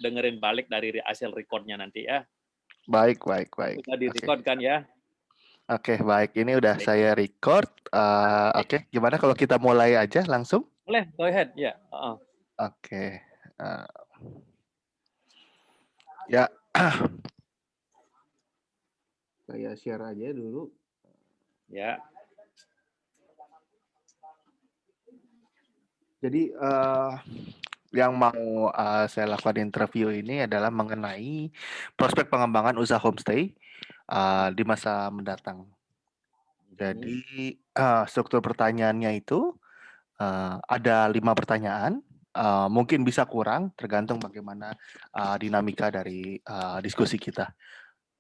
dengerin balik dari hasil recordnya nanti ya. Baik, baik, baik. Sudah Oke. di-record kan ya? Oke, baik. Ini udah Baik. saya record. Baik. Oke, gimana kalau kita mulai aja langsung? Boleh, go ahead. Ya, heeh. Oke. eee, ya, saya share aja dulu. Ya. Jadi, yang mau, saya lakukan interview ini adalah mengenai prospek pengembangan usaha homestay, di masa mendatang. Mhm. Jadi, struktur pertanyaannya itu, ada 5 pertanyaan, mungkin bisa kurang tergantung bagaimana, dinamika dari, diskusi kita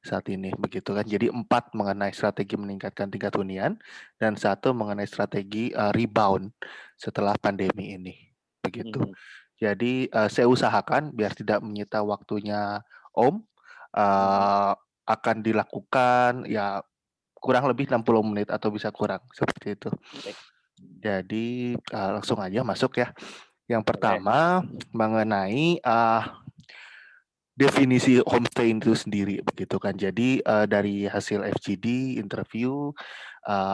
saat ini, begitu kan. Jadi 4 mengenai strategi meningkatkan tingkat hunian dan 1 mengenai strategi, rebound setelah pandemi ini, begitu. Mhm. Jadi, saya usahakan biar tidak menyita waktunya Om, Mhm. akan dilakukan ya kurang lebih 60 menit atau bisa kurang, seperti itu. Baik. Jadi, langsung aja masuk ya. Yang Boleh. pertama mengenai, definisi homestay itu sendiri begitu kan. Jadi, dari hasil FGD interview,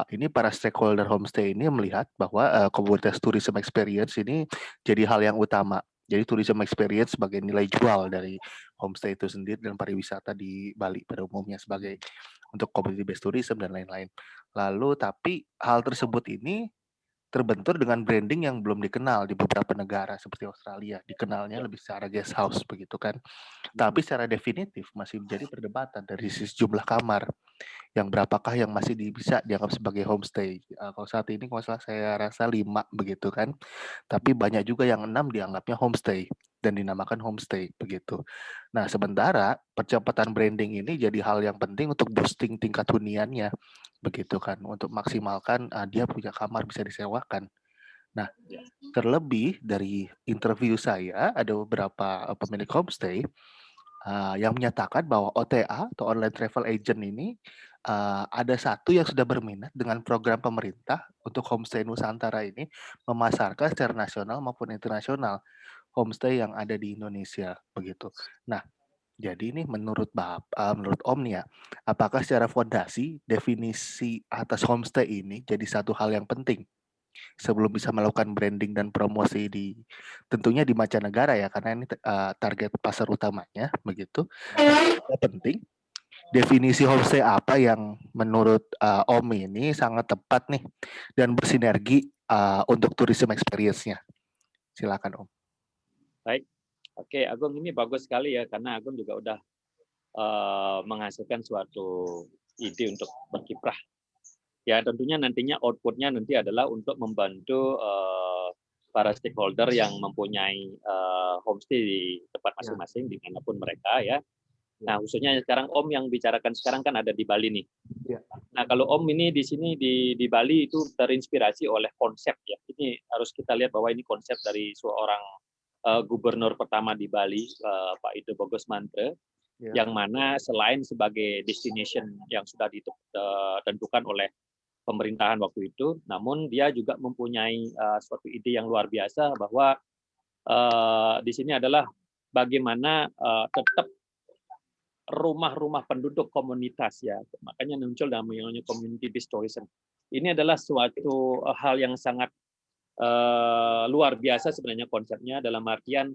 ini para stakeholder homestay ini melihat bahwa, komunitas tourism experience ini jadi hal yang utama. Jadi tourism experience sebagai nilai jual dari homestay itu sendiri dan pariwisata di Bali pada umumnya sebagai untuk community based tourism dan lain-lain. Lalu tapi hal tersebut ini terbentur dengan branding yang belum dikenal di beberapa negara seperti Australia, dikenalnya Ya. lebih secara guest house begitu kan. Mhm. Tapi secara definitif masih menjadi perdebatan dari sisi jumlah kamar, yang berapakah yang masih bisa dianggap sebagai homestay. Kalau saat ini kalau salah saya rasa 5 begitu kan, tapi banyak juga yang 6 dianggapnya homestay dan dinamakan homestay begitu. Nah, sementara percepatan branding ini jadi hal yang penting untuk boosting tingkat huniannya begitu kan, untuk maksimalkan, dia punya kamar bisa disewakan. Nah, Ya. terlebih dari interview saya ada beberapa, pemilik homestay, yang menyatakan bahwa OTA atau online travel agent ini, ada satu yang sudah berminat dengan program pemerintah untuk homestay Nusantara ini memasarkan secara nasional maupun internasional homestay yang ada di Indonesia, begitu. Nah, jadi ini menurut Om nih ya, apakah secara fondasi definisi atas homestay ini jadi satu hal yang penting sebelum bisa melakukan branding dan promosi tentunya di mancanegara ya, karena ini target pasar utamanya begitu. Yang penting, definisi homestay apa yang menurut, Om ini sangat tepat nih dan bersinergi, untuk tourism experience-nya? Silakan Om. Baik. Oke, Agung, ini bagus sekali ya karena Agung juga udah menghasilkan suatu ide untuk berkiprah. Ya, tentunya nantinya output-nya nanti adalah untuk membantu para stakeholder yang mempunyai homestay di tempat Ya, masing-masing dimanapun mereka ya. ya, Nah, khususnya sekarang Om yang bicarakan sekarang kan ada di Bali nih. ya, Nah, kalau Om ini di sini di Bali itu terinspirasi oleh konsep ya. Ini harus kita lihat bahwa ini konsep dari seorang gubernur pertama di Bali, Pak Ido Bogos Mantre, ya, yang mana selain sebagai destination yang sudah ditentukan oleh pemerintahan waktu itu, namun dia juga mempunyai suatu ide yang luar biasa bahwa di sini adalah bagaimana tetap rumah-rumah penduduk komunitas ya, makanya muncul namanya community based tourism. Ini adalah suatu hal yang sangat luar biasa sebenarnya konsepnya dalam artian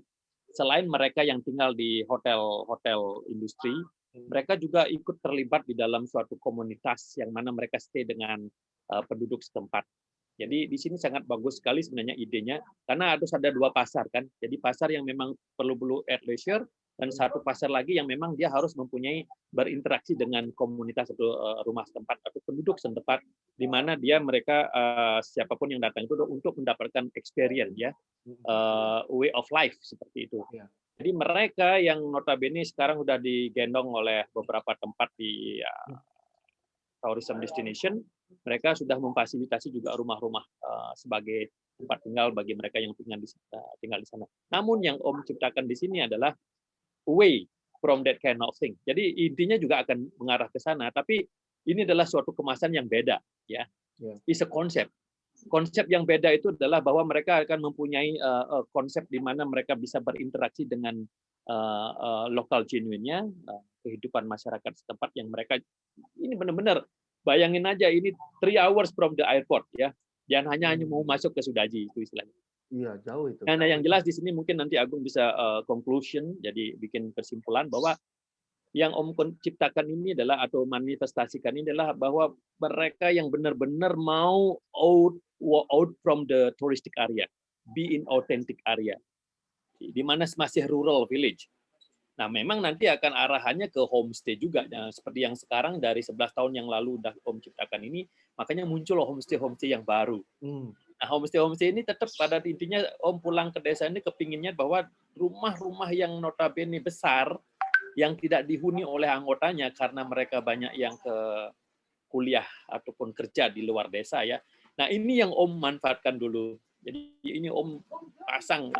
selain mereka yang tinggal di hotel-hotel industri, mereka juga ikut terlibat di dalam suatu komunitas yang mana mereka stay dengan penduduk setempat. Jadi di sini sangat bagus sekali sebenarnya idenya karena harus ada dua pasar kan. Jadi pasar yang memang perlu at leisure dan satu pasar lagi yang memang dia harus mempunyai berinteraksi dengan komunitas atau rumah setempat atau penduduk setempat di mana mereka siapapun yang datang itu untuk mendapatkan experience ya way of life seperti itu. ya, Jadi mereka yang notabene sekarang sudah digendong oleh beberapa tempat di tourism destination, mereka sudah memfasilitasi juga rumah-rumah sebagai tempat tinggal bagi mereka yang tinggal di sana. Namun yang Om ciptakan di sini adalah away from that kind of thing. Jadi intinya juga akan mengarah ke sana, tapi ini adalah suatu kemasan yang beda, ya. ya, Is a concept. Konsep yang beda itu adalah bahwa mereka akan mempunyai konsep di mana mereka bisa berinteraksi dengan lokal genuine-nya, kehidupan masyarakat setempat yang mereka ini benar-benar bayangin aja ini 3 hours from the airport ya. Jangan hanya mau masuk ke Sudaji itu istilahnya. Iya, jauh itu. Nah, yang jelas di sini mungkin nanti Agung bisa conclusion, jadi bikin kesimpulan bahwa yang Om ciptakan ini adalah atau manifestasikan ini adalah bahwa mereka yang benar-benar mau out from the touristic area, be in authentic area, di mana masih rural village. Nah, memang nanti akan arahannya ke homestay juga. Nah, seperti yang sekarang dari 11 tahun yang lalu udah Om ciptakan ini, makanya muncul homestay yang baru. Nah, homestay ini tetap pada intinya Om pulang ke desa ini kepinginnya bahwa rumah-rumah yang notabene besar, yang tidak dihuni oleh anggotanya karena mereka banyak yang ke kuliah ataupun kerja di luar desa ya. Nah, ini yang Om manfaatkan dulu. Jadi ini Om pasang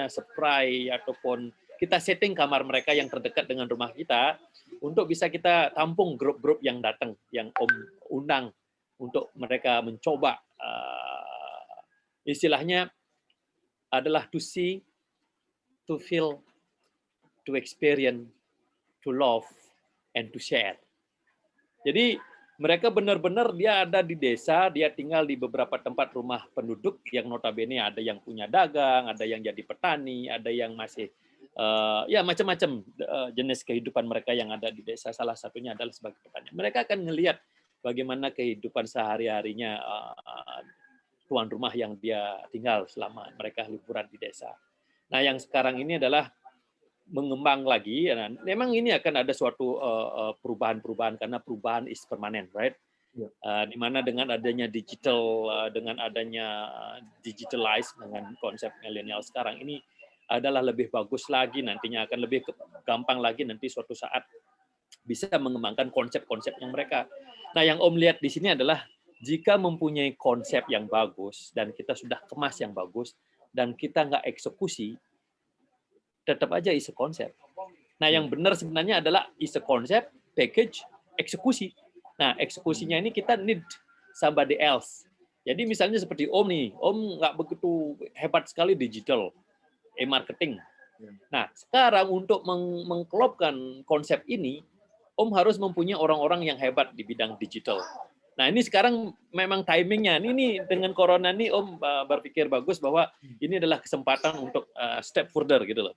spray ataupun kita setting kamar mereka yang terdekat dengan rumah kita untuk bisa kita tampung grup-grup yang datang, yang Om undang untuk mereka mencoba istilahnya adalah to see, to feel, to experience, to love, and to share. Jadi mereka benar-benar dia ada di desa, dia tinggal di beberapa tempat rumah penduduk yang notabene ada yang punya dagang, ada yang jadi petani, ada yang masih ya macam-macam jenis kehidupan mereka yang ada di desa. Salah satunya adalah sebagai petani. Mereka akan melihat bagaimana kehidupan sehari-harinya tuan rumah yang dia tinggal selama mereka liburan di desa. Nah, yang sekarang ini adalah mengembang lagi. Memang ini akan ada suatu perubahan-perubahan karena perubahan is permanent, right? Di mana dengan adanya digital, dengan adanya digitalize dengan konsep milenial sekarang ini adalah lebih bagus lagi nantinya akan lebih gampang lagi nanti suatu saat bisa mengembangkan konsep-konsep yang mereka. Nah, yang Om lihat di sini adalah jika mempunyai konsep yang bagus dan kita sudah kemas yang bagus dan kita nggak eksekusi, tetap aja is a konsep. Nah, yang benar sebenarnya adalah is a konsep, package, eksekusi. Nah, eksekusinya ini kita need somebody else. Jadi misalnya seperti Om nih, Om nggak begitu hebat sekali digital, marketing. Nah, sekarang untuk mengklopkan konsep ini, Om harus mempunyai orang-orang yang hebat di bidang digital. Nah, ini sekarang memang timingnya. Ini dengan corona ini Om berpikir bagus bahwa ini adalah kesempatan untuk step further gitu loh.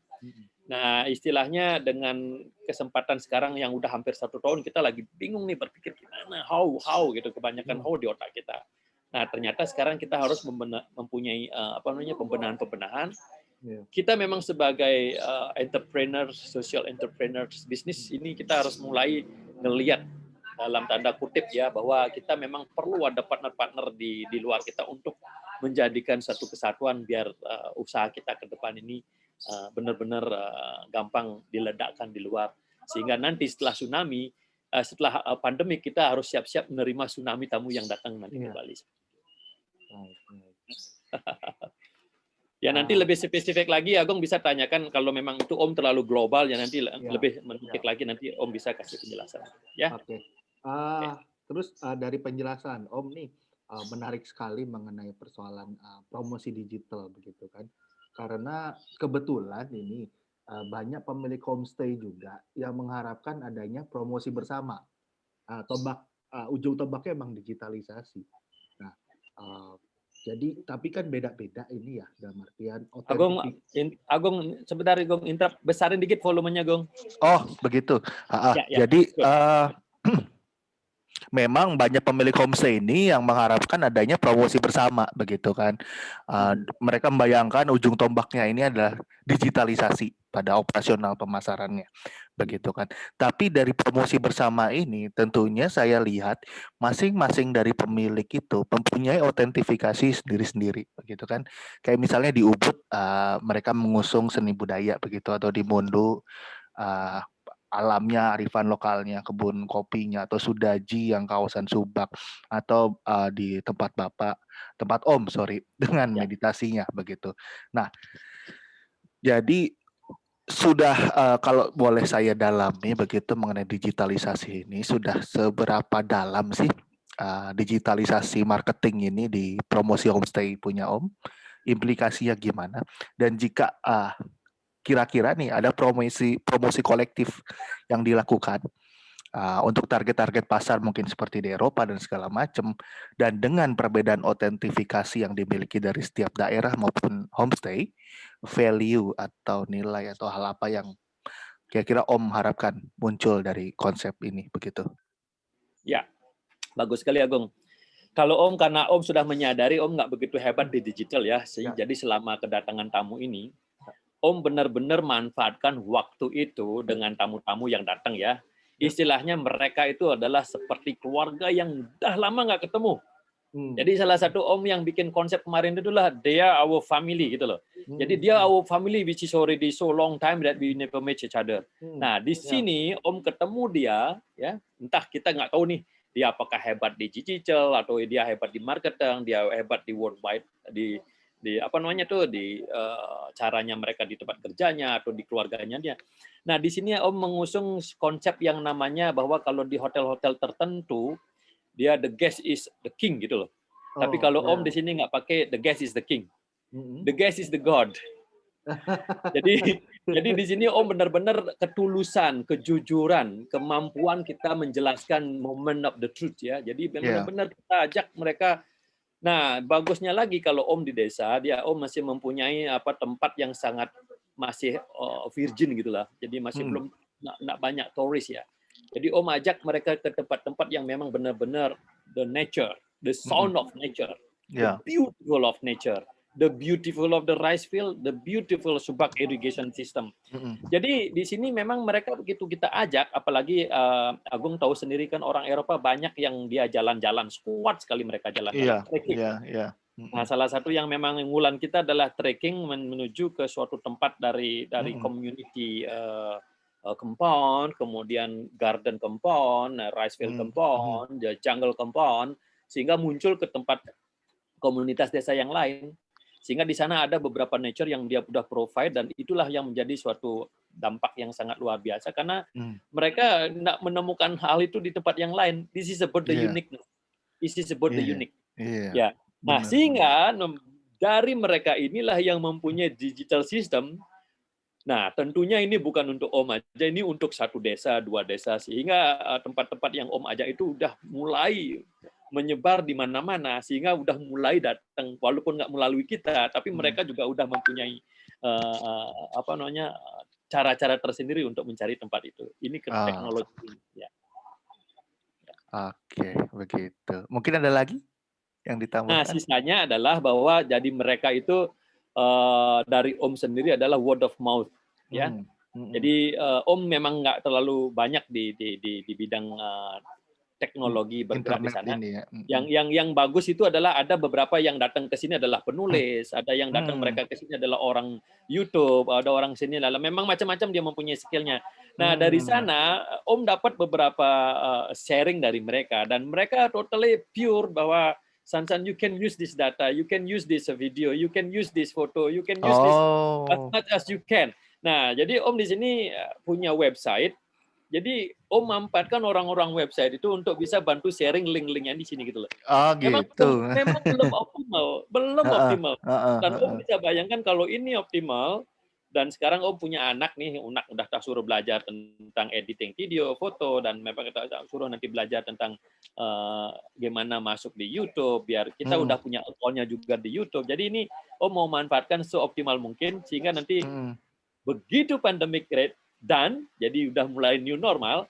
Nah, istilahnya dengan kesempatan sekarang yang udah hampir 1 tahun kita lagi bingung nih berpikir gimana, how gitu, kebanyakan how di otak kita. Nah, ternyata sekarang kita harus mempunyai pembenahan-pembenahan. Kita memang sebagai entrepreneur, social entrepreneur bisnis ini kita harus mulai ngelihat dalam tanda kutip ya bahwa kita memang perlu ada partner-partner di luar kita untuk menjadikan satu kesatuan biar usaha kita ke depan ini benar-benar gampang diledakkan di luar sehingga nanti setelah tsunami setelah pandemi kita harus siap-siap menerima tsunami tamu yang datang nanti ke Bali. Ya nanti lebih spesifik lagi Agung bisa tanyakan kalau memang itu Om terlalu global ya nanti lebih menunjuk lagi nanti Om bisa kasih penjelasan ya. Oke. Terus dari penjelasan Om nih menarik sekali mengenai persoalan promosi digital begitu kan. Karena kebetulan ini banyak pemilik homestay juga yang mengharapkan adanya promosi bersama. Ujung tombaknya emang digitalisasi. Nah, jadi tapi kan beda-beda ini ya dalam artian Agung sebentar Agung interrupt besarin dikit volumenya Agung. Oh begitu. Jadi memang banyak pemilik homestay ini yang mengharapkan adanya promosi bersama begitu kan. Mereka membayangkan ujung tombaknya ini adalah digitalisasi pada operasional pemasarannya begitu kan. Tapi dari promosi bersama ini tentunya saya lihat masing-masing dari pemilik itu mempunyai autentifikasi sendiri-sendiri begitu kan. Kayak misalnya di Ubud mereka mengusung seni budaya begitu atau di Mondo alamnya, arifan lokalnya, kebun kopinya, atau Sudaji yang kawasan Subak, atau di tempat Om, dengan meditasinya begitu. Nah, jadi sudah kalau boleh saya dalami begitu mengenai digitalisasi ini, sudah seberapa dalam sih digitalisasi marketing ini di promosi homestay punya Om? Implikasinya gimana? Dan jika kira-kira nih ada promosi kolektif yang dilakukan untuk target-target pasar mungkin seperti di Eropa dan segala macam, dan dengan perbedaan otentifikasi yang dimiliki dari setiap daerah maupun homestay, value atau nilai atau hal apa yang kira-kira Om harapkan muncul dari konsep ini begitu? Ya, bagus sekali Agung. Kalau Om, karena Om sudah menyadari Om nggak begitu hebat di digital ya, jadi selama kedatangan tamu ini, Om benar-benar manfaatkan waktu itu dengan tamu-tamu yang datang ya. Istilahnya mereka itu adalah seperti keluarga yang dah lama nggak ketemu. Jadi salah satu Om yang bikin konsep kemarin itu adalah they are our family gitu loh. Jadi dia our family which is already so long time that we never met each other. Nah di sini Om ketemu dia, ya entah kita nggak tahu nih dia apakah hebat di digital atau dia hebat di marketing, dia hebat di worldwide di apa namanya tuh di caranya mereka di tempat kerjanya atau di keluarganya dia. Nah di sini Om mengusung konsep yang namanya bahwa kalau di hotel-hotel tertentu dia the guest is the king gitu loh. Tapi kalau Om di sini nggak pakai the guest is the king, the guest is the god. Jadi di sini Om benar-benar ketulusan, kejujuran, kemampuan kita menjelaskan moment of the truth ya. Jadi benar-benar kita ajak mereka. Nah, bagusnya lagi kalau Om di desa, dia Om masih mempunyai tempat yang sangat masih virgin gitulah. Jadi masih belum nggak banyak turis ya. Jadi Om ajak mereka ke tempat-tempat yang memang benar-benar the nature, the sound of nature, the beautiful of nature, the beautiful of the rice field, the beautiful subak irrigation system. Jadi di sini memang mereka begitu kita ajak, apalagi Agung tahu sendiri kan orang Eropa banyak yang dia jalan-jalan, kuat sekali mereka jalan-jalan. Nah, salah satu yang memang unggulan kita adalah trekking menuju ke suatu tempat dari community compound, kemudian garden compound, rice field compound, jungle compound, sehingga muncul ke tempat komunitas desa yang lain. Sehingga di sana ada beberapa nature yang dia sudah provide, dan itulah yang menjadi suatu dampak yang sangat luar biasa karena mereka tidak menemukan hal itu di tempat yang lain. This is about the uniqueness. This is about the unique. Ya. Nah, sehingga dari mereka inilah yang mempunyai digital system. Nah, tentunya ini bukan untuk Om aja, ini untuk satu desa, dua desa, sehingga tempat-tempat yang Om ajak itu udah mulai menyebar di mana-mana, sehingga udah mulai datang, walaupun nggak melalui kita, tapi mereka juga udah mempunyai cara-cara tersendiri untuk mencari tempat itu. Ini ke teknologi. Ya. Oke, begitu. Mungkin ada lagi yang ditambahkan? Nah, sisanya adalah bahwa jadi mereka itu dari Om sendiri adalah word of mouth, ya. Jadi Om memang nggak terlalu banyak di bidang teknologi bergerak di sana. Yang bagus itu adalah ada beberapa yang datang ke sini adalah penulis, ada yang datang mereka ke sini adalah orang YouTube, ada orang sini adalah memang macam-macam dia mempunyai skillnya. Nah dari sana Om dapat beberapa sharing dari mereka, dan mereka totally pure bahwa Sansan, you can use this data, you can use this video, you can use this photo, you can use this as much as you can. Nah, jadi Om di sini punya website. Jadi Om manfaatkan orang-orang website itu untuk bisa bantu sharing link-linknya di sini gitu loh. Memang belum optimal. Dan Om bisa bayangkan kalau ini optimal, dan sekarang Om punya anak nih, udah suruh belajar tentang editing video, foto, dan memang kita suruh nanti belajar tentang gimana masuk di YouTube, biar kita udah punya account-nya juga di YouTube. Jadi ini Om mau manfaatkan seoptimal mungkin, sehingga nanti begitu pandemic rate dan jadi udah mulai new normal,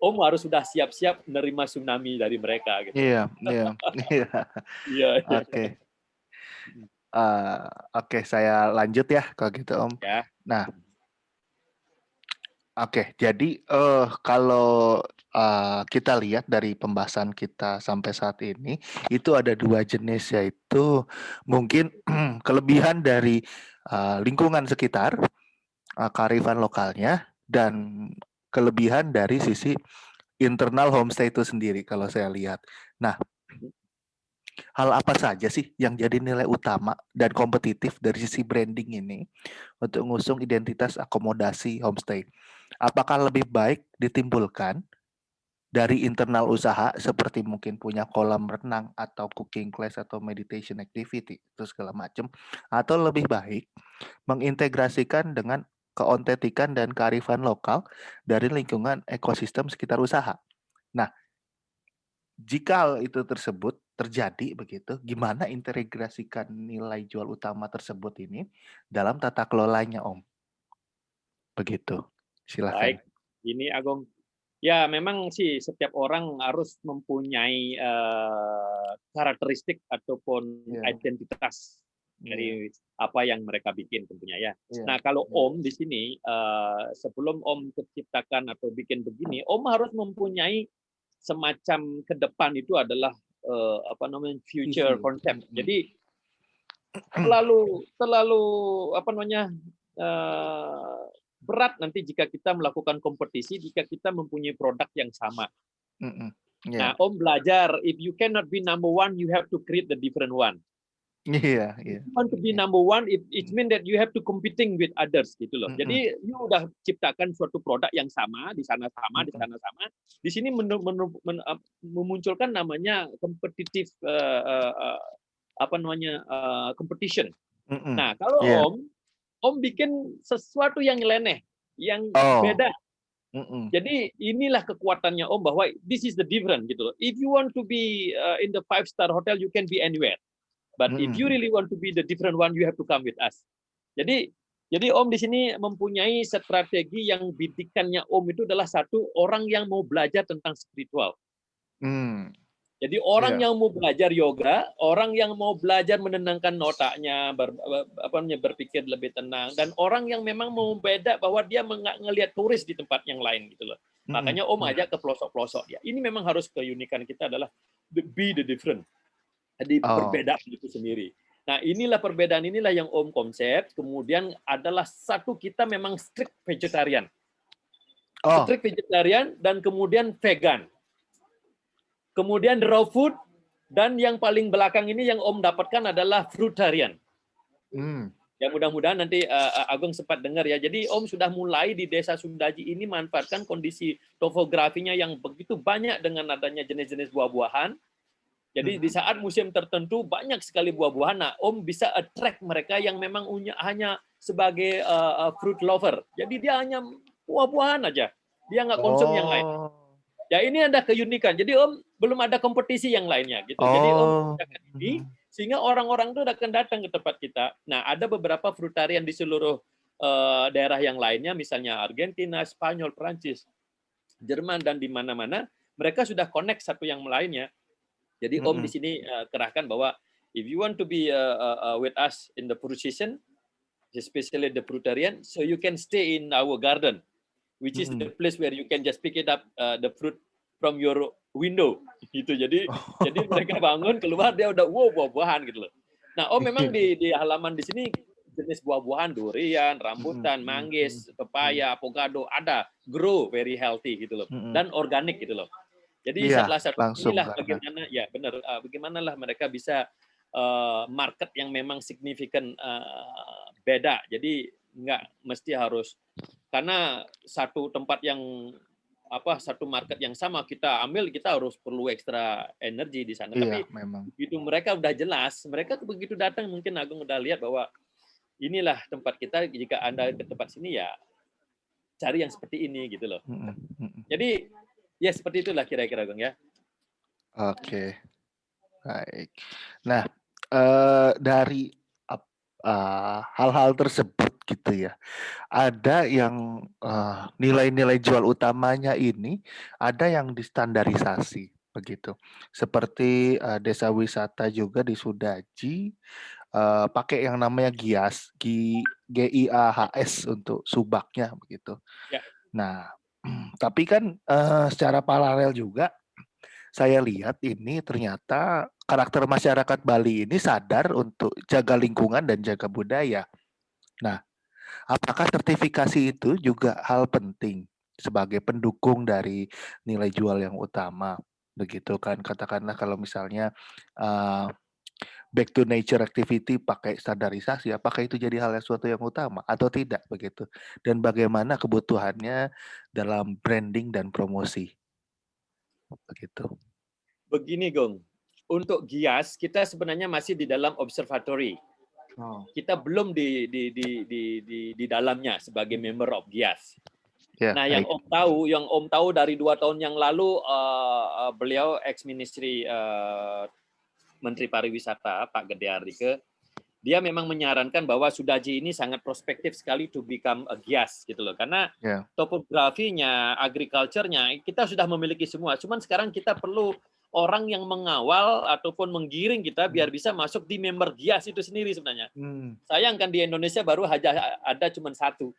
Om harus sudah siap-siap menerima tsunami dari mereka gitu. Iya. Oke. Oke, saya lanjut ya kalau gitu Om. Ya. Nah, oke, jadi kalau kita lihat dari pembahasan kita sampai saat ini, itu ada dua jenis, yaitu mungkin kelebihan dari lingkungan sekitar, kearifan lokalnya, dan kelebihan dari sisi internal homestay itu sendiri kalau saya lihat. Nah, hal apa saja sih yang jadi nilai utama dan kompetitif dari sisi branding ini untuk mengusung identitas akomodasi homestay? Apakah lebih baik ditimbulkan dari internal usaha seperti mungkin punya kolam renang atau cooking class atau meditation activity itu segala macam, atau lebih baik mengintegrasikan dengan keontentikan dan kearifan lokal dari lingkungan ekosistem sekitar usaha. Nah, jika hal itu tersebut terjadi begitu, gimana integrasikan nilai jual utama tersebut ini dalam tata kelolanya, Om? Begitu. Silakan. Baik, ini Agung. Ya, memang sih setiap orang harus mempunyai karakteristik ataupun Iya, identitas iya, dari apa yang mereka bikin tentunya ya. iya, Nah, kalau iya. Om di sini sebelum Om menciptakan atau bikin begini, Om harus mempunyai semacam ke depan itu adalah apa namanya Visi. future concept. Mhm. Jadi terlalu terlalu apa namanya eh, berat nanti jika kita melakukan kompetisi jika kita mempunyai produk yang sama. Mhm. Nah, Iya. Om belajar if you cannot be number one, you have to create the different one. Iya, If iya. you want to be Iya. number one, it means that you have to competing with others gitu loh. Mhm, Jadi you udah ciptakan suatu produk yang sama, di sana sama, di mhm, sana sama. Di sini memunculkan namanya competitive apa namanya competition. mhm. Nah, kalau Iya. Om bikin sesuatu yang nyeleneh, yang Oh, beda. mhm, Jadi inilah kekuatannya Om bahwa this is the different gitu loh. If you want to be in the five-star hotel, you can be anywhere. But if you mhm. really want to be the different one, you have to come with us. Jadi Om di sini mempunyai strategi yang bidikannya Om itu adalah satu orang yang mau belajar tentang spiritual. Mmm, Jadi orang iya. yang mau belajar yoga, orang yang mau belajar menenangkan otaknya, berpikir lebih tenang, dan orang yang memang mau beda bahwa dia ngelihat turis di tempat yang lain gitu loh. Mhm, Makanya Om mhm. ajak ke pelosok-pelosok ya. Ini memang harus keunikan kita adalah be the different. Jadi Oh, perbedaan itu sendiri. Nah, inilah perbedaan inilah yang Om konsep. Kemudian adalah satu kita memang oh, strict vegetarian dan kemudian vegan. Kemudian raw food, dan yang paling belakang ini yang Om dapatkan adalah fruitarian. mmm, Ya mudah-mudahan nanti Agung sempat dengar ya. Jadi Om sudah mulai di Desa Sundaji ini manfaatkan kondisi topografinya yang begitu banyak dengan adanya jenis-jenis buah-buahan. Jadi di mhm. saat musim tertentu banyak sekali buah-buahan. Nah, Om bisa attract mereka yang memang hanya sebagai fruit lover. Jadi dia hanya buah-buahan aja. Dia nggak konsum yang lain. Oh, Ya ini ada keunikan. Jadi Om belum ada kompetisi yang lainnya gitu. Jadi Om oh, ciptakan ini mhm, sehingga orang-orang itu akan datang ke tempat kita. Nah, ada beberapa frutarian di seluruh daerah yang lainnya, misalnya Argentina, Spanyol, Prancis, Jerman, dan di mana-mana mereka sudah connect satu yang lainnya. Jadi Om di mhm, sini kerahkan bahwa if you want to be with us in the fruit season, especially the frutarian, so you can stay in our garden, which is the mhm. place where you can just pick it up the fruit from your window gitu. Jadi mereka bangun keluar dia udah wow buah-buahan gitu loh. Nah, Om memang Iya, di halaman di sini jenis buah-buahan durian, mhm, rambutan, mhm, mhm. manggis, Iya, pepaya, avocado ada, grow very healthy gitu loh. mhm. Dan organik gitu loh. Jadi Iya, salah satu langsung inilah karena bagaimana ya benar bagaimanalah mereka bisa market yang memang signifikan beda. Jadi nggak mesti harus karena satu tempat yang satu market yang sama kita ambil kita harus perlu ekstra energi di sana. iya Tapi memang. begitu mereka udah jelas, mereka begitu datang mungkin Agung udah lihat bahwa inilah tempat kita. Jika Anda ke tempat sini ya cari yang seperti ini gitu loh. Mhm, mhm. Jadi ya seperti itulah kira-kira Agung ya. Oke, baik. Nah, dari hal-hal tersebut gitu ya, ada yang, nilai-nilai jual utamanya ini, ada yang distandarisasi, begitu. Seperti, desa wisata juga di Sudaji, pakai yang namanya GIAS, GIAHS untuk subaknya, begitu. Ya, Nah, tapi kan, secara paralel juga saya lihat ini ternyata karakter masyarakat Bali ini sadar untuk jaga lingkungan dan jaga budaya. Nah, apakah sertifikasi itu juga hal penting sebagai pendukung dari nilai jual yang utama? Begitu kan, katakanlah kalau misalnya uh, back to nature activity pakai standarisasi, apakah itu jadi hal yang suatu yang utama atau tidak begitu? Dan bagaimana kebutuhannya dalam branding dan promosi begitu? begini Gong. Untuk GIAS kita sebenarnya masih di dalam observatory. Oh. Kita belum di dalamnya sebagai member of GIAS. Ya, Nah, baik. yang Om tahu dari 2 tahun yang lalu, beliau ex-ministri Menteri Pariwisata Pak Gede Ardike, dia memang menyarankan bahwa Sudaji ini sangat prospektif sekali to become a GIAS gitu loh. Karena Ya. topografinya, agriculture-nya kita sudah memiliki semua. Cuman sekarang kita perlu orang yang mengawal ataupun menggiring kita biar bisa masuk di member GIAS itu sendiri sebenarnya. Sayang kan di Indonesia baru ada cuma 1.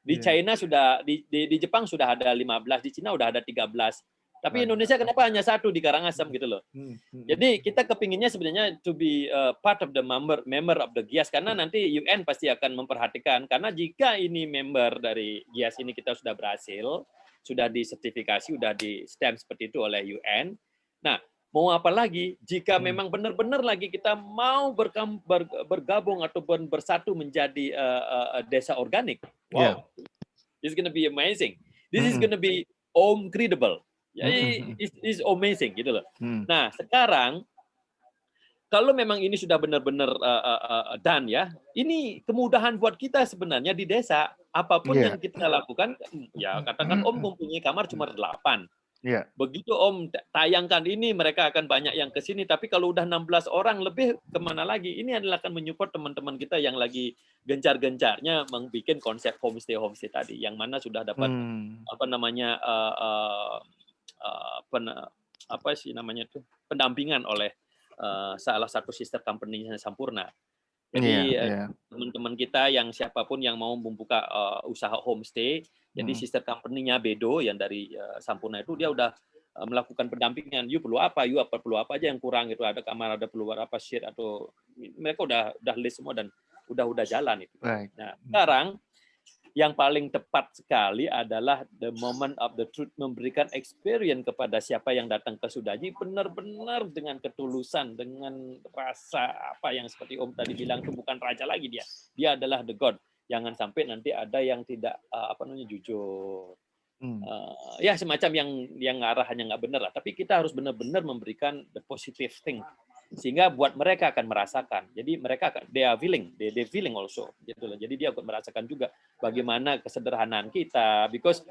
Di China sudah, di Jepang sudah ada 15, di Cina udah ada 13. Tapi Indonesia kenapa hanya 1 di Karangasem gitu loh. Jadi kita kepinginnya sebenarnya to be part of the member of the GIAS, karena nanti UN pasti akan memperhatikan, karena jika ini member dari GIAS ini kita sudah berhasil, sudah disertifikasi, sudah di stamp seperti itu oleh UN. Nah, mau apa lagi jika memang benar-benar lagi kita mau bergabung atau bersatu menjadi desa organik. Wow, it's gonna be amazing. This is gonna be credible. Jadi is amazing gitu loh. Nah, sekarang kalau memang ini sudah benar-benar done ya, ini kemudahan buat kita sebenarnya di desa. Apapun yang kita lakukan, ya katakan Om mempunyai kamar cuma 8. Begitu Om tayangkan ini, mereka akan banyak yang ke sini. Tapi kalau udah 16 orang lebih, kemana lagi? Ini adalah akan menyupport teman-teman kita yang lagi gencar-gencarnya membuat konsep homestay tadi, yang mana sudah dapat pendampingan oleh salah satu sister company-nya Sampurna. Jadi teman-teman kita yang siapapun yang mau membuka usaha homestay, jadi sister company-nya Bedo yang dari Sampurna itu dia udah melakukan pendampingan. You perlu apa aja yang kurang itu, ada kamar, ada perlu apa sheet, atau mereka udah list semua dan udah jalan itu. Nah, sekarang yang paling tepat sekali adalah the moment of the truth, memberikan experience kepada siapa yang datang ke Sudaji benar-benar dengan ketulusan, dengan rasa apa yang seperti Om tadi bilang, itu bukan raja lagi dia. Dia adalah the God. Jangan sampai nanti ada yang tidak jujur. Ya semacam yang arahnya nggak benar lah. Tapi kita harus benar-benar memberikan the positive thing, sehingga buat mereka akan merasakan. Jadi mereka they feeling also gitu loh. Jadi dia akan merasakan juga bagaimana kesederhanaan kita, because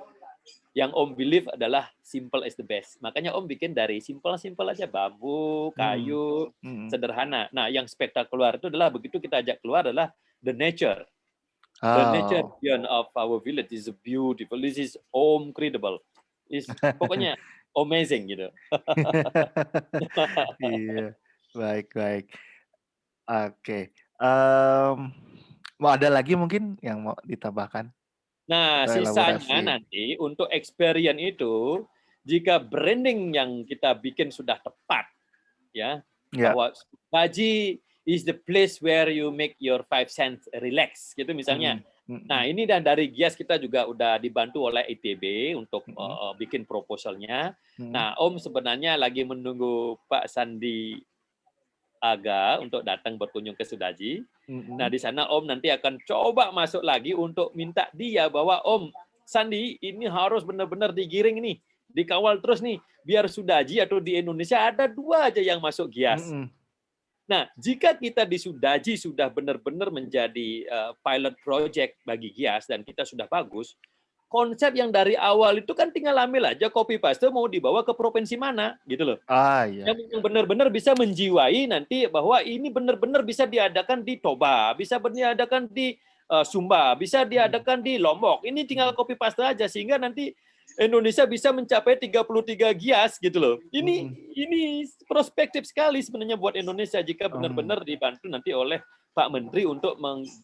yang Om believe adalah simple is the best. Makanya Om bikin dari simple aja, bambu, kayu, sederhana. Nah, yang spektakuler itu adalah begitu kita ajak keluar adalah the nature. The nature beyond of our village is beautiful. This is incredible. Pokoknya amazing gitu. Iya. Baik. Oke. Mau ada lagi mungkin yang mau ditambahkan? Nah, sisanya nanti untuk experience itu, jika branding yang kita bikin sudah tepat, ya, bahwa Sudaji is the place where you make your 5 cents relax, gitu misalnya. Nah, ini dan dari GIAS kita juga udah dibantu oleh ITB untuk bikin proposalnya. Nah, Om sebenarnya lagi menunggu Pak Sandi Aga untuk datang berkunjung ke Sudaji. Nah, di sana Om nanti akan coba masuk lagi untuk minta dia bahwa Om Sandi ini harus benar-benar digiring nih, dikawal terus nih, biar Sudaji atau di Indonesia ada 2 aja yang masuk GIAS. Nah, jika kita di Sudaji sudah benar-benar menjadi pilot project bagi GIAS dan kita sudah bagus, konsep yang dari awal itu kan tinggal ambil aja copy paste mau dibawa ke provinsi mana gitu loh. Yang benar-benar bisa menjiwai nanti bahwa ini benar-benar bisa diadakan di Toba, bisa diadakan di Sumba, bisa diadakan di Lombok. Ini tinggal copy paste aja sehingga nanti Indonesia bisa mencapai 33 GIAS gitu loh. Ini prospektif sekali sebenarnya buat Indonesia jika benar-benar dibantu nanti oleh Pak Menteri untuk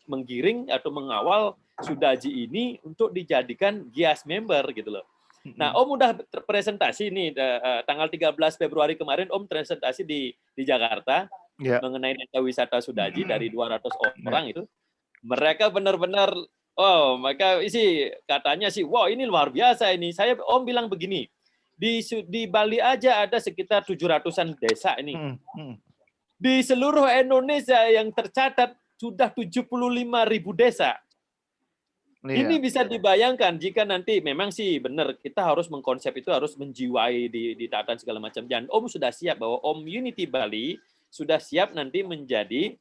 menggiring atau mengawal Sudaji ini untuk dijadikan GIAS member gitu loh. Nah, Om udah presentasi nih tanggal 13 Februari kemarin Om presentasi di Jakarta mengenai desa wisata Sudaji dari 200 orang itu. Mereka benar-benar mereka katanya sih, wow ini luar biasa ini. Om bilang begini, di Bali aja ada sekitar 700-an desa ini. Di seluruh Indonesia yang tercatat sudah 75.000 desa. Ini bisa dibayangkan jika nanti memang sih benar kita harus mengkonsep itu harus menjiwai di tatanan segala macam. Dan Om sudah siap bahwa Om Unity Bali sudah siap nanti menjadi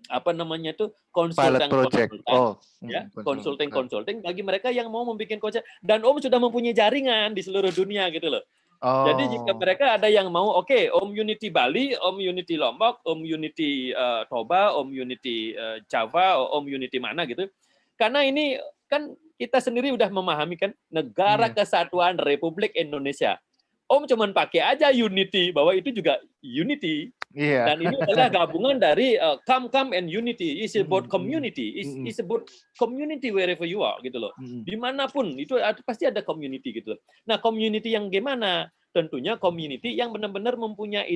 apa namanya itu Pilot project. konsultan Oh, ya, konsultan. consulting bagi mereka yang mau membuat konsep, dan Om sudah mempunyai jaringan di seluruh dunia gitu loh. Jadi jika Oh, mereka ada yang mau, oke, Om Unity Bali, Om Unity Lombok, Om Unity Toba, Om Unity Java, Om Unity mana gitu. Karena ini kan kita sendiri udah memahami kan Negara iya, Kesatuan Republik Indonesia. Om cuman pakai aja Unity, bahwa itu juga Unity. iya. Dan ini adalah gabungan dari come and unity. It's about community. It's about community wherever you are gitu loh. Dimanapun itu pasti ada community gitu loh. Nah, community yang gimana? Tentunya community yang benar-benar mempunyai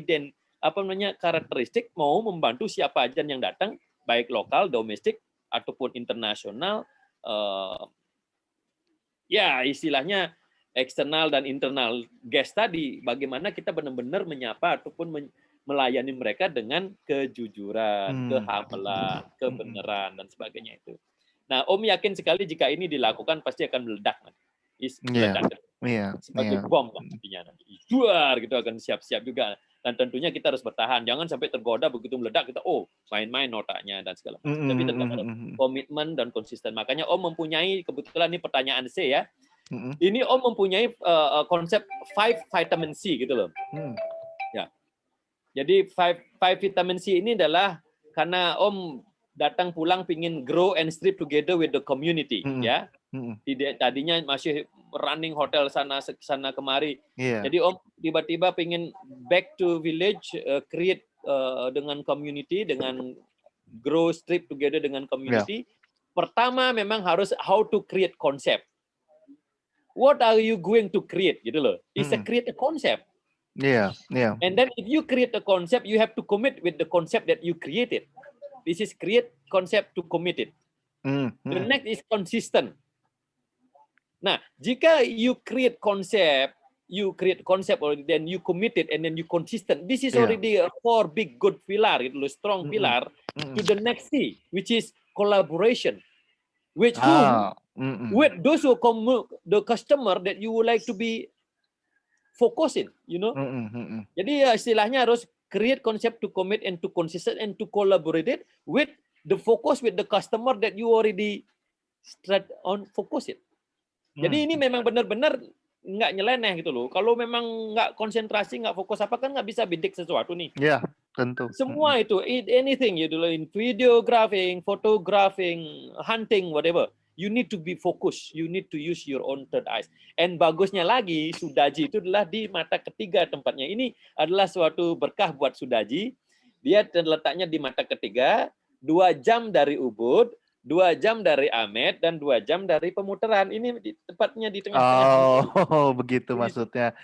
karakteristik mau membantu siapa aja yang datang, baik lokal, domestik ataupun internasional. Ya istilahnya eksternal dan internal guest tadi, bagaimana kita benar-benar menyapa ataupun melayani mereka dengan kejujuran, kehamalan, kebenaran, dan sebagainya itu. Nah, Om yakin sekali jika ini dilakukan pasti akan meledak. Meledak. Sebagai bom nantinya. Duar gitu akan siap-siap juga. Dan tentunya kita harus bertahan. Jangan sampai tergoda begitu meledak, kita main-main otaknya dan segala macam. Tapi tetap ada komitmen dan konsisten. Makanya Om mempunyai, kebetulan ini pertanyaan C ya, ini Om mempunyai konsep 5 vitamin C gitu loh. Ya. Jadi 5 vitamin C ini adalah karena Om datang pulang pingin grow and strip together with the community, ya. Tadinya masih running hotel sana kemari. Jadi Om tiba-tiba pingin back to village, create dengan community, dengan grow strip together dengan community. Pertama memang harus how to create concept. What are you going to create gitu loh. It's a create a concept. And then if you create a concept, you have to commit with the concept that you created. This is create concept to commit it. The next is consistent. Nah, jika you create concept already, then you commit it, and then you consistent. This is already a 4 big good pillar, gitu loh, strong pillar to the next C, which is collaboration. With whom? With those who the customer that you would like to be focusing, you know. Jadi istilahnya harus create concept to commit and to consistent and to collaborate it with the focus with the customer that you already start on focus it. Jadi ini memang benar-benar nggak nyeleneh gitu loh. Kalau memang nggak konsentrasi, nggak fokus apa kan nggak bisa bidik sesuatu nih. Iya, tentu. Semua itu, anything you do in videographing, photographing, hunting, whatever. You need to be focused. You need to use your own third eyes. And bagusnya lagi, Sudaji itu adalah di mata ketiga tempatnya. Ini adalah suatu berkah buat Sudaji. Dia terletaknya di mata ketiga, 2 jam dari Ubud, 2 jam dari Amed, dan 2 jam dari pemutaran. Ini tepatnya di tengah-tengah. Oh, begitu maksudnya.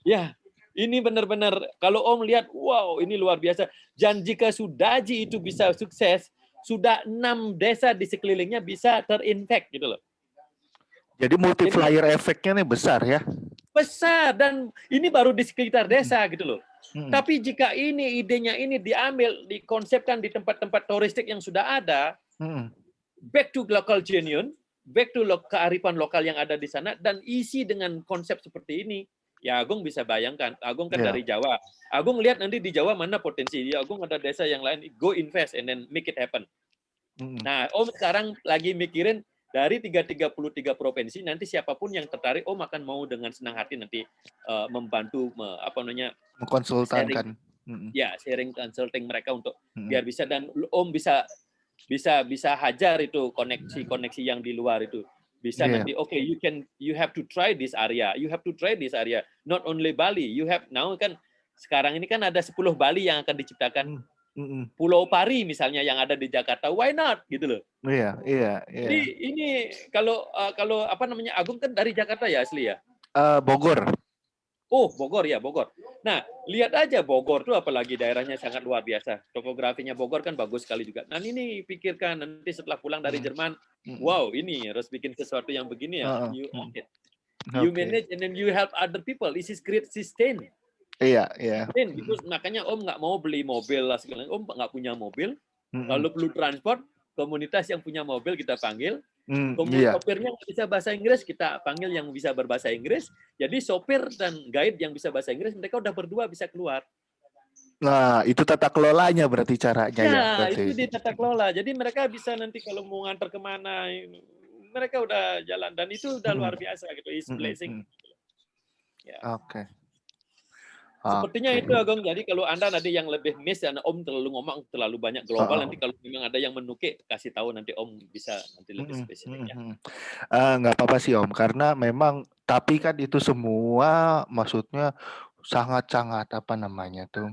Ya, ini benar-benar kalau Om lihat, wow, ini luar biasa. Dan jika Sudaji itu bisa sukses, sudah 6 desa di sekelilingnya bisa terinfek gitu loh. Jadi multiplier efeknya nih besar ya. Besar, dan ini baru di sekitar desa gitu loh. Tapi jika ini idenya ini diambil, dikonsepkan di tempat-tempat turistik yang sudah ada, back to local genuine, back to kearifan lokal yang ada di sana, dan isi dengan konsep seperti ini. Ya Agung bisa bayangkan, Agung kan dari Jawa. Agung lihat nanti di Jawa mana potensi. Ya Agung ada desa yang lain, go invest and then make it happen. Nah, Om sekarang lagi mikirin dari 33 provinsi, nanti siapapun yang tertarik, Om akan mau dengan senang hati nanti membantu mengkonsultankan. Sharing consulting mereka untuk biar bisa, dan Om bisa hajar itu koneksi yang di luar itu. Bisa nanti you have to try this area. Not only Bali, you have now kan sekarang ini kan ada 10 Bali yang akan diciptakan. Pulau Pari misalnya yang ada di Jakarta, why not gitu loh. Iya. Jadi ini kalau Agung kan dari Jakarta ya asli ya? Bogor. Oh, Bogor ya, Bogor. Nah, lihat aja Bogor tuh apalagi daerahnya sangat luar biasa. Topografinya Bogor kan bagus sekali juga. Nah, ini pikirkan nanti setelah pulang dari Jerman, wow, ini harus bikin sesuatu yang begini ya. You manage and then you help other people. This is great sustain. Iya. Makanya Om nggak mau beli mobil lah segala. Om nggak punya mobil. Kalau perlu transport, komunitas yang punya mobil kita panggil. Kemudian sopirnya yang bisa bahasa Inggris, kita panggil yang bisa berbahasa Inggris. Jadi sopir dan guide yang bisa bahasa Inggris, mereka udah berdua bisa keluar. Nah, itu tata kelolanya berarti caranya ya, Ya, berarti. itu di tata kelola. Jadi mereka bisa nanti kalau mau ngantar kemana, mereka udah jalan dan itu udah luar Mhm, biasa gitu. Is mhm, blessing. mhm. Ya. Oke, Sepertinya oke. itu Agong. Jadi kalau Anda nanti yang lebih miss dan Om terlalu ngomong terlalu banyak global, Heeh. nanti kalau memang ada yang menukik kasih tahu nanti Om bisa nanti lebih Mhm, spesifik mhm, ya. mhm. Nggak apa-apa sih Om, karena memang tapi kan itu semua maksudnya sangat-sangat apa namanya tuh,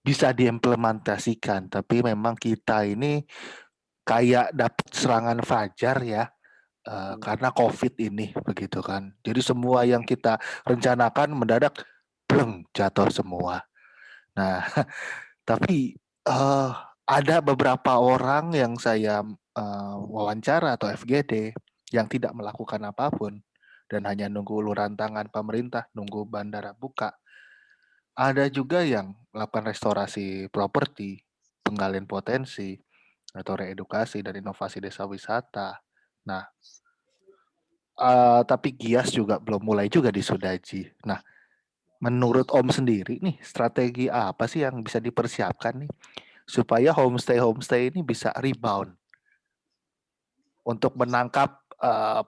bisa diimplementasikan, tapi memang kita ini kayak dapat serangan fajar ya, karena COVID ini, begitu kan. Jadi semua yang kita rencanakan mendadak bleng, jatuh semua. Nah, tapi, ada beberapa orang yang saya, wawancara atau FGD yang tidak melakukan apapun dan hanya nunggu uluran tangan pemerintah, nunggu bandara buka. Ada juga yang melakukan restorasi properti, penggalian potensi, atau reedukasi dan inovasi desa wisata. Nah, tapi GIAS juga belum mulai juga di Sudaji. Nah, menurut Om sendiri nih, strategi apa sih yang bisa dipersiapkan nih supaya homestay ini bisa rebound untuk menangkap,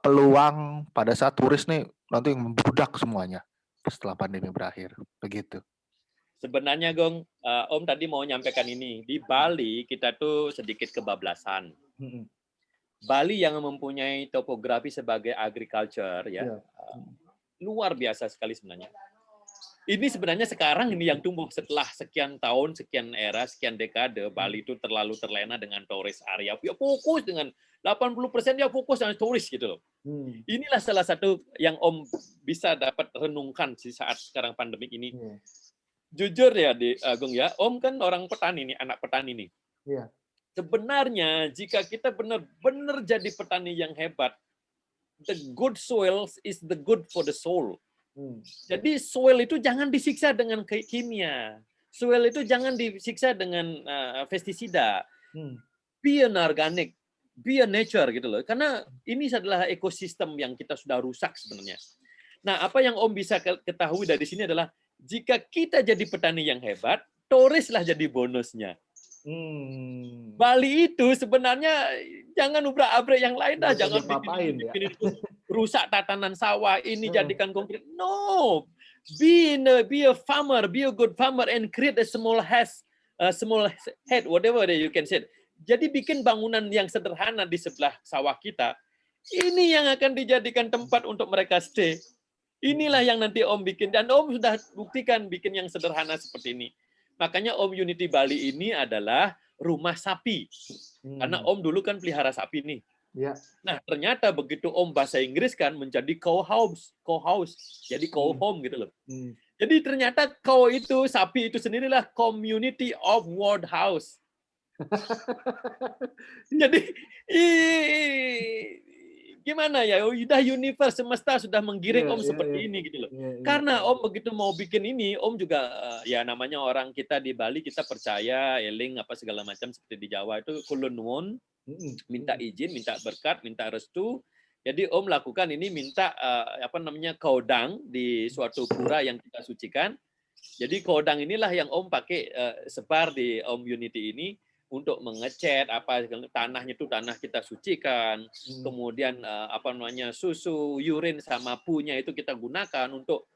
peluang pada saat turis nih nanti membludak semuanya setelah pandemi berakhir, begitu. Sebenarnya Gong, Om tadi mau nyampaikan ini. Di Bali kita tuh sedikit kebablasan. Mhm, Bali yang mempunyai topografi sebagai agriculture ya, iya, luar biasa sekali sebenarnya. Ini sebenarnya sekarang ini yang tumbuh setelah sekian tahun, sekian era, sekian dekade Bali itu terlalu terlena dengan tourist area. Dia fokus dengan 80% dia fokus dengan turis gitu loh. mmm, Inilah salah satu yang Om bisa dapat renungkan di saat sekarang pandemi ini. iya, Jujur ya di Agung ya, Om kan orang petani nih, anak petani nih. iya, Sebenarnya jika kita benar-benar jadi petani yang hebat, the good soil is the good for the soul. mmm, Jadi soil itu jangan disiksa dengan kimia. Soil itu jangan disiksa dengan pestisida. mmm, Be an organic, be a nature gitu loh. Karena ini adalah ekosistem yang kita sudah rusak sebenarnya. Nah, apa yang Om bisa ketahui dari sini adalah jika kita jadi petani yang hebat, turislah jadi bonusnya. mmm, Bali itu sebenarnya jangan ubrak-abrik yang lain dah, nggak usah jangan bikin ini, diapa-apain ya? bikin itu, rusak tatanan sawah, ini Heeh, jadikan konkret. No, be a farmer, be a good farmer and create a small head, whatever that you can say. Jadi bikin bangunan yang sederhana di sebelah sawah kita. Ini yang akan dijadikan tempat untuk mereka stay. Inilah mhm, yang nanti Om bikin dan Om sudah buktikan bikin yang sederhana seperti ini. Makanya Om Unity Bali ini adalah rumah sapi. Karena mmm, Om dulu kan pelihara sapi nih. iya, Nah, ternyata begitu Om bahasa Inggris kan menjadi cow house. Jadi cow mmm, home gitu loh. mmm. Jadi ternyata cow itu, sapi itu sendirilah community of world house. Jadi gimana ya? Udah universe semesta sudah menggiring Iya, Om iya, iya, seperti ini gitu loh. iya, iya, Karena iya, Om begitu mau bikin ini, Om juga ya namanya orang kita di Bali kita percaya eling apa segala macam seperti di Jawa itu kulon nuwun, mhm, minta mhm, izin, minta berkat, minta restu. Jadi Om lakukan ini minta apa namanya kaudang di suatu pura yang kita sucikan. Jadi kodang inilah yang Om pakai sebar di Om Unity ini untuk mengecat apa tanahnya itu tanah kita sucikan. mhm, Kemudian apa namanya susu, urin sama punya itu kita gunakan untuk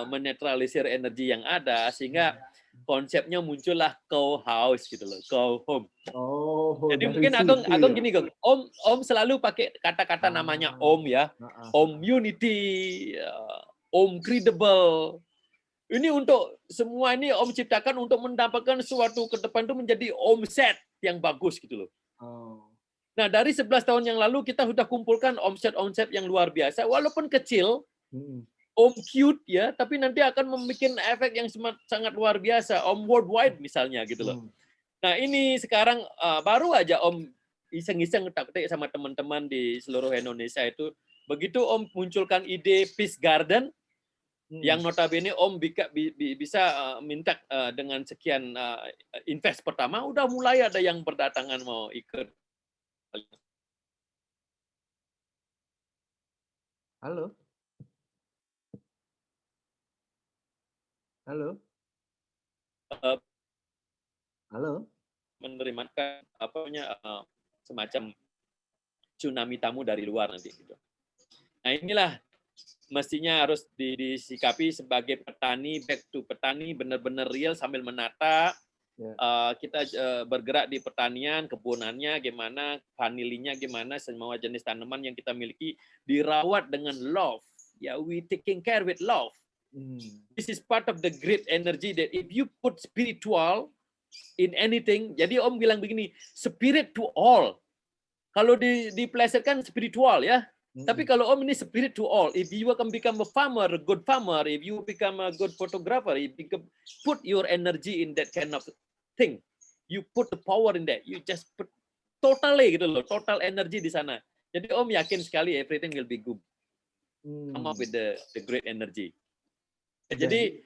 menetralisir energi yang ada sehingga mhm. konsepnya muncullah cow house gitu loh, cow home. Oh, Jadi dari mungkin Agong situ Agong ya? gini Gong, Om selalu pakai kata-kata namanya Ah, Om ya, heeh, Om heeh. Unity, Om Credible, ini untuk semua ini Om ciptakan untuk mendapatkan suatu ke depan itu menjadi omset yang bagus gitu loh. Oh, Nah, dari 11 tahun yang lalu kita sudah kumpulkan omset-omset yang luar biasa, walaupun kecil, mhm, Om cute ya, tapi nanti akan membuat efek yang sangat luar biasa, Om worldwide misalnya gitu loh. mmm. Nah, ini sekarang baru aja Om iseng-iseng ketik sama teman-teman di seluruh Indonesia itu, begitu Om munculkan ide Peace Garden, yang Mhm. notabene Om bisa minta dengan sekian invest pertama, udah mulai ada yang berdatangan mau ikut. Halo, halo? uh, Halo. menerima semacam tsunami tamu dari luar nanti. Gitu. Nah inilah mestinya harus disikapi sebagai petani, back to petani, benar-benar real sambil menata. Kita bergerak di pertanian, kebunannya gimana, vanilinya gimana, semua jenis tanaman yang kita miliki dirawat dengan love. Ya, we taking care with love. This is part of the great energy that if you put spiritual in anything, jadi Om bilang begini, spirit to all. Kalau diplesetkan spiritual ya, tapi kalau Om ini spirit to all. If you can become a farmer, a good farmer, if you become a good photographer, if you put your energy in that kind of thing, you put the power in that, you just put totally gitu loh, total energy di sana. Jadi Om yakin sekali everything will be good. Come up with the great energy. Jadi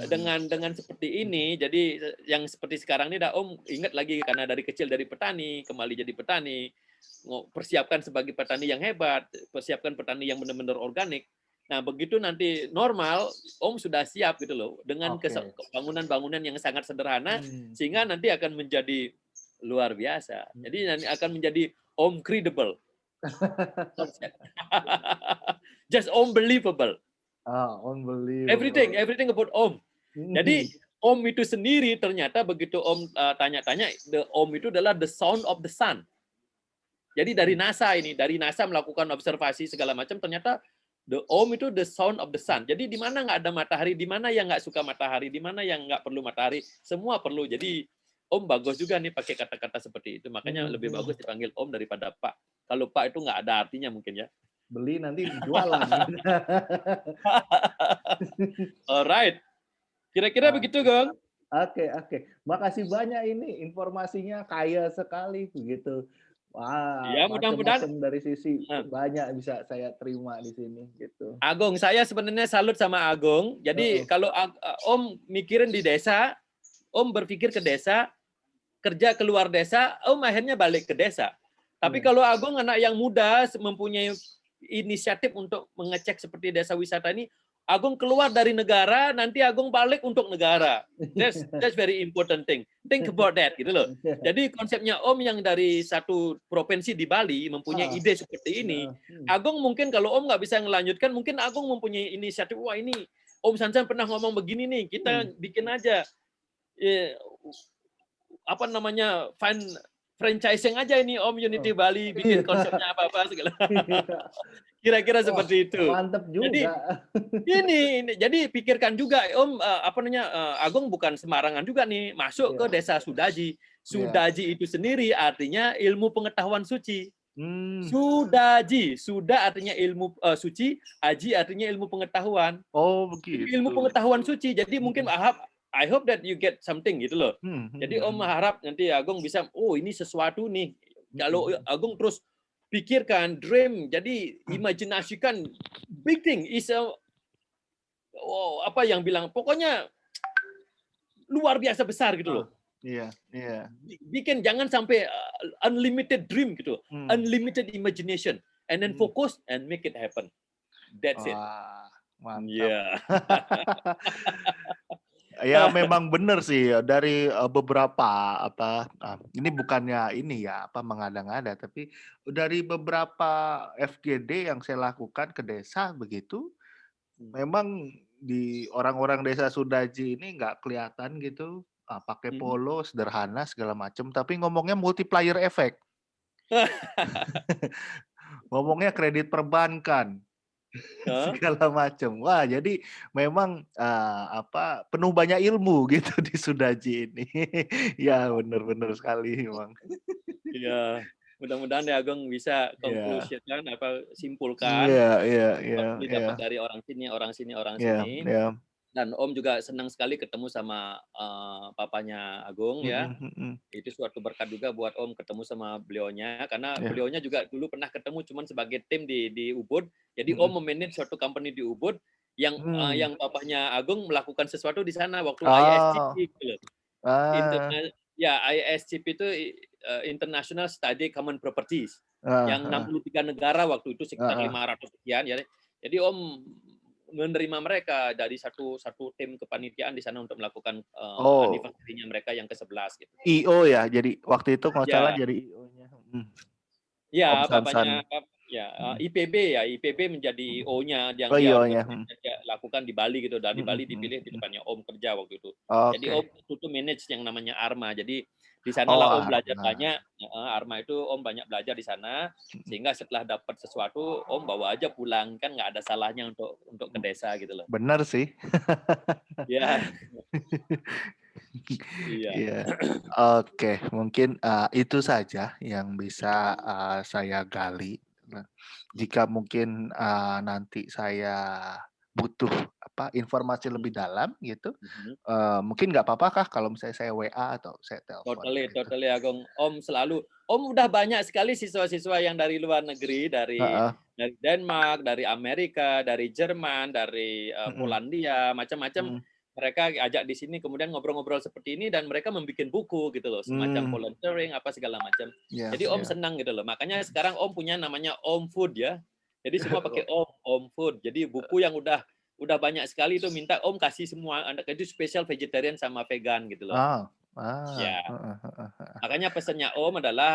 dengan seperti ini, jadi yang seperti sekarang ini, Om ingat lagi karena dari kecil dari petani, kembali jadi petani, persiapkan sebagai petani yang hebat, persiapkan petani yang benar-benar organik. Nah begitu nanti normal, Om sudah siap gitu loh, dengan bangunan-bangunan yang sangat sederhana, sehingga nanti akan menjadi luar biasa. Jadi nanti akan menjadi Om credible, just unbelievable. Unbelievable. Everything about Om. Jadi Om itu sendiri ternyata begitu Om tanya-tanya, Om itu adalah the sound of the sun. Jadi dari NASA melakukan observasi segala macam, ternyata the Om itu the sound of the sun. Jadi di mana nggak ada matahari, di mana yang nggak suka matahari, di mana yang nggak perlu matahari, semua perlu. Jadi Om bagus juga nih pakai kata-kata seperti itu. Makanya lebih bagus dipanggil Om daripada Pak. Kalau Pak itu nggak ada artinya mungkin ya. Beli nanti jualan. Alright. Kira-kira begitu, Gong. Oke. Makasih banyak ini informasinya kaya sekali begitu. Wah, ya, mudah-mudahan dari sisi banyak bisa saya terima di sini gitu. Agung, saya sebenarnya salut sama Agung. Jadi kalau Om mikirin di desa, Om berpikir ke desa, kerja keluar desa, Om akhirnya balik ke desa. Tapi kalau Agung anak yang muda mempunyai inisiatif untuk mengecek seperti desa wisata ini, Agung keluar dari negara, nanti Agung balik untuk negara. That's very important thing. Think about that, gitu loh. Jadi konsepnya Om yang dari satu provinsi di Bali mempunyai ide seperti ini, Agung mungkin kalau Om nggak bisa melanjutkan, mungkin Agung mempunyai inisiatif, wah ini Om Sansan pernah ngomong begini nih, kita bikin aja franchising aja ini Om Unity Bali, bikin konsepnya apa-apa segala. Kira-kira seperti itu. Mantap juga. Jadi pikirkan juga Om, Agung bukan sembarangan juga nih masuk ke desa Sudaji. Sudaji itu sendiri artinya ilmu pengetahuan suci. Sudaji, Suda artinya ilmu suci, Aji artinya ilmu pengetahuan. Oh begitu. Ilmu pengetahuan suci. Jadi mungkin I hope that you get something gitu loh. Jadi Om harap nanti Agung bisa, ini sesuatu nih. Kalau Agung terus pikirkan, dream, jadi imajinasikan big thing is apa yang bilang, pokoknya luar biasa besar gitu loh. Iya. Bikin jangan sampai unlimited dream gitu, unlimited imagination, and then focus and make it happen. That's it. Mantap. Yeah. Ya memang benar sih dari beberapa ini bukannya mengada-ngada, tapi dari beberapa FGD yang saya lakukan ke desa begitu, memang di orang-orang desa Sudaji ini nggak kelihatan gitu pakai polo sederhana segala macam, tapi ngomongnya multiplier effect. Ngomongnya kredit perbankan. Segala macam. Wah, jadi memang penuh banyak ilmu gitu di Sudaji ini. Ya, benar-benar sekali memang. Iya, mudah-mudahan ya Agung bisa conclusion simpulkan. Iya. Dapat dari orang sini. Dan Om juga senang sekali ketemu sama papanya Agung ya. Itu suatu berkat juga buat Om ketemu sama beliaunya, karena beliaunya juga dulu pernah ketemu cuman sebagai tim di Ubud. Jadi Om memanage suatu company di Ubud yang papanya Agung melakukan sesuatu di sana waktu ISCP gitu. ISCP itu International Study Common Properties yang 63 negara waktu itu sekitar 500 sekian ya. Jadi Om menerima mereka dari satu tim kepanitiaan di sana untuk melakukan Oh, anniversary-nya mereka yang ke-11 gitu. IO ya. Jadi waktu itu nggak salah Ya, jadi IO-nya. Om ya Sansan. bapaknya IPB menjadi O-nya yang Oh, dia IO-nya. dia lakukan di Bali gitu. Dari Bali dipilih di depannya Om kerja waktu itu. Jadi Om Oke. itu tuh manage yang namanya Arma. Jadi di sanalah Oh, Om belajar Arma. banyak. Arma itu Om banyak belajar di sana sehingga setelah dapat sesuatu Om bawa aja pulang, kan nggak ada salahnya untuk ke desa gitu loh. Benar sih. Ya, iya. Iya. Oke, mungkin itu saja yang bisa saya gali. Nah, jika mungkin nanti saya butuh informasi lebih dalam gitu, Mhm. mungkin nggak apa-apa kah kalau misalnya saya WA atau saya telepon Totally, gitu? totally Agung. Om udah banyak sekali siswa-siswa yang dari luar negeri, dari Heeh, Denmark, dari Amerika, dari Jerman, dari mhm, Polandia, macam-macam. mhm. Mereka ajak di sini, kemudian ngobrol-ngobrol seperti ini, dan mereka membuat buku gitu loh, semacam Mmm, volunteering apa segala macam. iya, Jadi Om iya. senang gitu loh. Makanya sekarang Om punya namanya Om Food ya. Jadi semua pakai Om Food. Jadi buku yang udah banyak sekali itu minta Om kasih semua, anak itu spesial vegetarian sama vegan gitu loh. Ah, Ya. heeh, heeh, heeh. Makanya pesannya Om adalah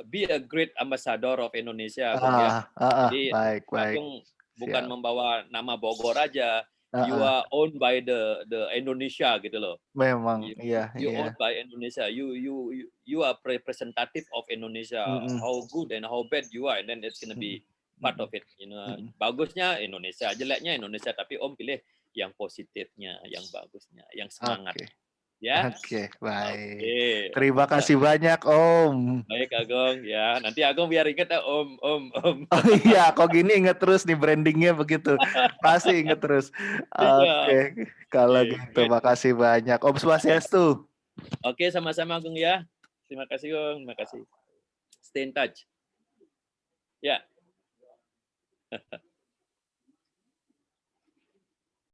be a great ambassador of Indonesia, Agung ya. Heeh, Jadi baik, baik. Agung bukan Siap. membawa nama Bogor aja. You Heeh, are owned by the Indonesia gitu loh. memang, You, iya, you iya. owned by Indonesia. You are representative of Indonesia. Mhm, How good and how bad you are, and then it's gonna mhm, be part mhm, of it. You know, mhm. bagusnya Indonesia, jeleknya Indonesia. Tapi Om pilih yang positifnya, yang bagusnya, yang semangat. Oke, Ya, oke, baik. oke, Terima mantap. kasih banyak, Om. Baik Agong ya. Nanti Agong biar inget ya Om. Oh iya, kok gini inget terus nih brandingnya begitu. Pasti inget terus. Iya. Oke, kalau Oke, gitu great. makasih banyak. Om Swastiastu. Oke, sama-sama Agung ya. Terima kasih Gong, terima kasih. Stay in touch. Ya.